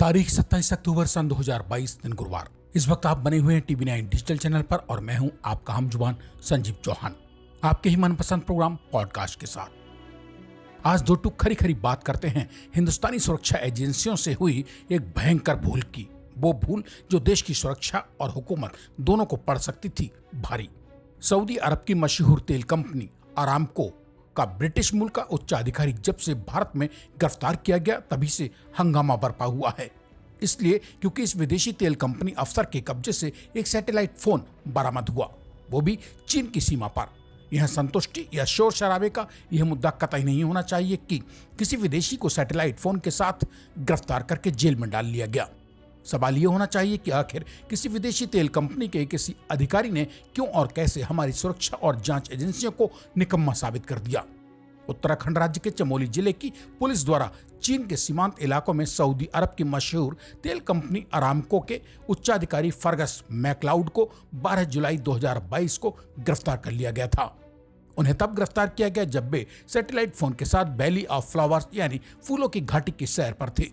तारीख 27 अक्टूबर सन 2022 दिन गुरुवार। इस वक्त आप बने हुए हैं टीवी 9 डिजिटल चैनल पर और मैं हूं आपका हम जुबान संजीव चौहान, आपके ही मनपसंद प्रोग्राम पॉडकास्ट के साथ। आज दो टूक खरी खरी बात करते हैं हिंदुस्तानी सुरक्षा एजेंसियों से हुई एक भयंकर भूल की। वो भूल जो देश की सुरक्षा और हुकूमत दोनों को पड़ सकती थी भारी। सऊदी अरब की मशहूर तेल कंपनी अरामको का ब्रिटिश मूल का उच्चाधिकारी जब से भारत में गिरफ्तार किया गया तभी से हंगामा बरपा हुआ है। इसलिए क्योंकि इस विदेशी तेल कंपनी अफसर के कब्जे से एक सैटेलाइट फोन बरामद हुआ, वो भी चीन की सीमा पर। यह संतुष्टि या शोर शराबे का यह मुद्दा कतई नहीं होना चाहिए कि किसी विदेशी को सैटेलाइट फोन के साथ गिरफ्तार करके जेल में डाल लिया गया। सवाल यह होना चाहिए कि आखिर किसी विदेशी तेल कंपनी के किसी अधिकारी ने क्यों और कैसे हमारी सुरक्षा और जांच एजेंसियों को निकम्मा साबित कर दिया। उत्तराखंड राज्य के चमोली जिले की पुलिस द्वारा चीन के सीमांत इलाकों में सऊदी अरब की मशहूर तेल कंपनी अरामको के उच्चाधिकारी फर्गस मैकलाउड को 12 जुलाई 2022 को गिरफ्तार कर लिया गया था। उन्हें तब गिरफ्तार किया गया जब वे सैटेलाइट फोन के साथ वैली ऑफ फ्लावर्स यानी फूलों की घाटी की सैर पर थे।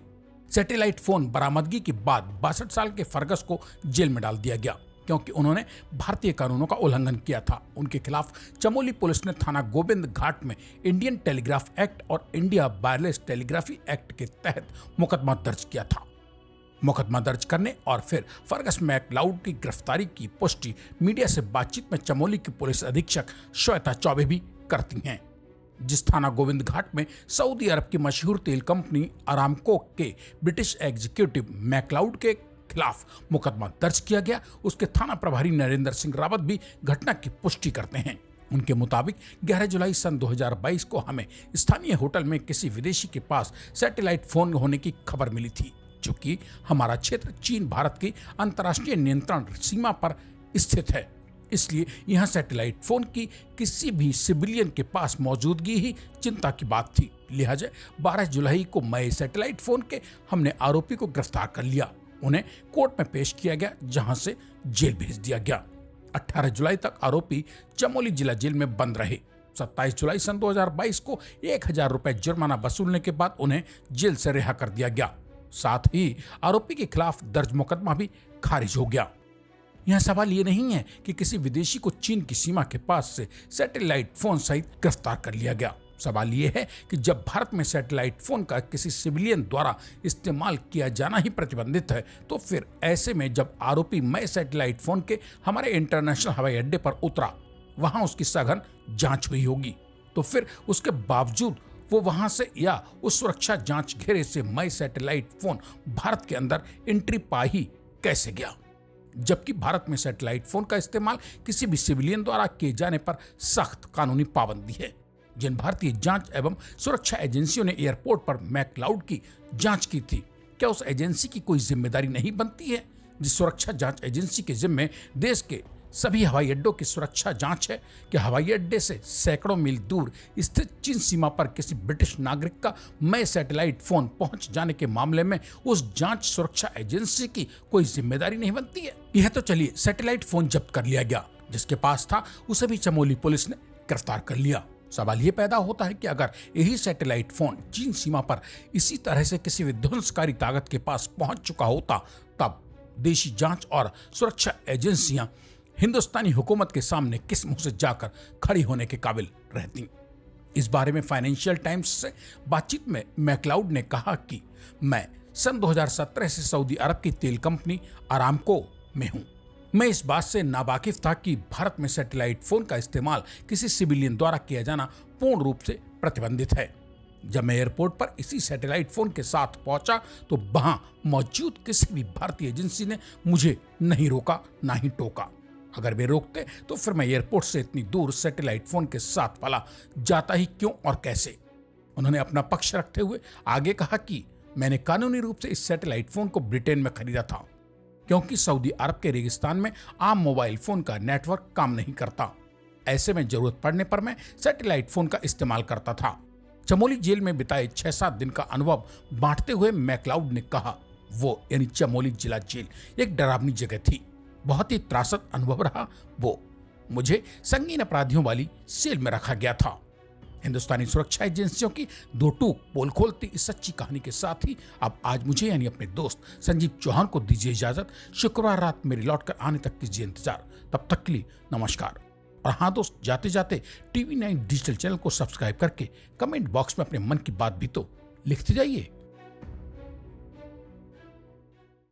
सैटेलाइट फोन बरामदगी के बाद 62 साल के फर्गस को जेल में डाल दिया गया क्योंकि उन्होंने भारतीय कानूनों का उल्लंघन किया था। उनके खिलाफ चमोली पुलिस ने थाना गोविंद घाट में इंडियन टेलीग्राफ एक्ट और इंडिया वायरलेस टेलीग्राफी एक्ट के तहत मुकदमा दर्ज किया था। मुकदमा दर्ज करने और फिर फर्गस मैकलाउड की गिरफ्तारी की पुष्टि मीडिया से बातचीत में चमोली की पुलिस अधीक्षक श्वेता चौबे भी करती हैं। जिस थाना गोविंद घाट में सऊदी अरब की मशहूर तेल कंपनी अरामको के ब्रिटिश एग्जीक्यूटिव मैकलाउड के खिलाफ मुकदमा दर्ज किया गया, उसके थाना प्रभारी नरेंद्र सिंह रावत भी घटना की पुष्टि करते हैं। उनके मुताबिक 11 जुलाई सन 2022 को हमें स्थानीय होटल में किसी विदेशी के पास सैटेलाइट फोन होने की खबर मिली थी। चूंकि हमारा क्षेत्र चीन भारत की अंतर्राष्ट्रीय नियंत्रण सीमा पर स्थित है, इसलिए यहां सैटेलाइट फोन की किसी भी सिविलियन के पास मौजूदगी ही चिंता की बात थी। लिहाजा 12 जुलाई को नए सैटेलाइट फोन के हमने आरोपी को गिरफ्तार कर लिया। उन्हें कोर्ट में पेश किया गया जहां से जेल भेज दिया गया। 18 जुलाई तक आरोपी चमोली जिला जेल में बंद रहे। 27 जुलाई सन 2022 को 1000 रुपए जुर्माना वसूलने के बाद उन्हें जेल से रिहा कर दिया गया। साथ ही आरोपी के खिलाफ दर्ज मुकदमा भी खारिज हो गया। यह सवाल ये नहीं है कि किसी विदेशी को चीन की सीमा के पास से सैटेलाइट फोन सहित गिरफ्तार कर लिया गया। सवाल यह है कि जब भारत में सैटेलाइट फोन का किसी सिविलियन द्वारा इस्तेमाल किया जाना ही प्रतिबंधित है, तो फिर ऐसे में जब आरोपी नए सैटेलाइट फोन के हमारे इंटरनेशनल हवाई अड्डे पर उतरा, वहां उसकी सघन जांच हुई होगी, तो फिर उसके बावजूद वो वहां से या उस सुरक्षा जांच घेरे से नए सैटेलाइट फोन भारत के अंदर एंट्री पा ही कैसे गया, जबकि भारत में सैटेलाइट फोन का इस्तेमाल किसी भी सिविलियन द्वारा किए जाने पर सख्त कानूनी पाबंदी है। जिन भारतीय जांच एवं सुरक्षा एजेंसियों ने एयरपोर्ट पर मैकलाउड की जांच की थी, क्या उस एजेंसी की कोई जिम्मेदारी नहीं बनती है? जिस सुरक्षा जांच एजेंसी के जिम्मे देश के सभी हवाई अड्डों की सुरक्षा जांच है, कि हवाई अड्डे से सैकड़ों मील दूर स्थित चीन सीमा पर किसी ब्रिटिश नागरिक का नए सैटेलाइट फोन पहुंच जाने के मामले में उस जांच सुरक्षा एजेंसी की कोई जिम्मेदारी नहीं बनती है? यह तो चलिए, सैटेलाइट फोन जब्त कर लिया गया, जिसके पास था उसे भी चमोली पुलिस ने गिरफ्तार कर लिया। सवाल ये पैदा होता है कि अगर यही सैटेलाइट फोन चीन सीमा पर इसी तरह से किसी विध्वंसकारी ताकत के पास पहुंच चुका होता, तब देशी जांच और सुरक्षा एजेंसियां हिंदुस्तानी हुकूमत के सामने किस मुंह से जाकर खड़ी होने के काबिल रहती। इस बारे में फाइनेंशियल टाइम्स से बातचीत में मैकलाउड ने कहा कि मैं सन 2017 से सऊदी अरब की तेल कंपनी अरामको में हूं। मैं इस बात से नावाकिफ था कि भारत में सैटेलाइट फोन का इस्तेमाल किसी सिविलियन द्वारा किया जाना पूर्ण रूप से प्रतिबंधित है। जब मैं एयरपोर्ट पर इसी सैटेलाइट फोन के साथ पहुंचा तो वहां मौजूद किसी भी भारतीय एजेंसी ने मुझे नहीं रोका, ना ही टोका। अगर वे रोकते तो फिर मैं एयरपोर्ट से इतनी दूर सैटेलाइट फोन के साथ वाला जाता ही क्यों और कैसे? उन्होंने अपना पक्ष रखते हुए आगे कहा कि मैंने कानूनी रूप से इस सैटेलाइट फोन को ब्रिटेन में खरीदा था, क्योंकि सऊदी अरब के रेगिस्तान में आम मोबाइल फोन का नेटवर्क काम नहीं करता। ऐसे में जरूरत पड़ने पर मैं सैटेलाइट फोन का इस्तेमाल करता था। चमोली जेल में बिताए 6-7 दिन का अनुभव बांटते हुए मैकलाउड ने कहा, वो यानी चमोली जिला जेल एक डरावनी जगह थी। बहुत ही त्रासद अनुभव रहा वो। मुझे संगीन अपराधियों वाली सेल में रखा गया था। हिंदुस्तानी सुरक्षा एजेंसियों की दो टूक पोल खोलती इस सच्ची कहानी के साथ ही अब आज मुझे यानी अपने दोस्त संजीव चौहान को दीजिए इजाजत। शुक्रवार रात मेरी लौटकर आने तक कीजिए इंतजार। तब तक के लिए नमस्कार। और हाँ दोस्त, जाते जाते TV9 डिजिटल चैनल को सब्सक्राइब करके कमेंट बॉक्स में अपने मन की बात भी तो लिखते जाइए।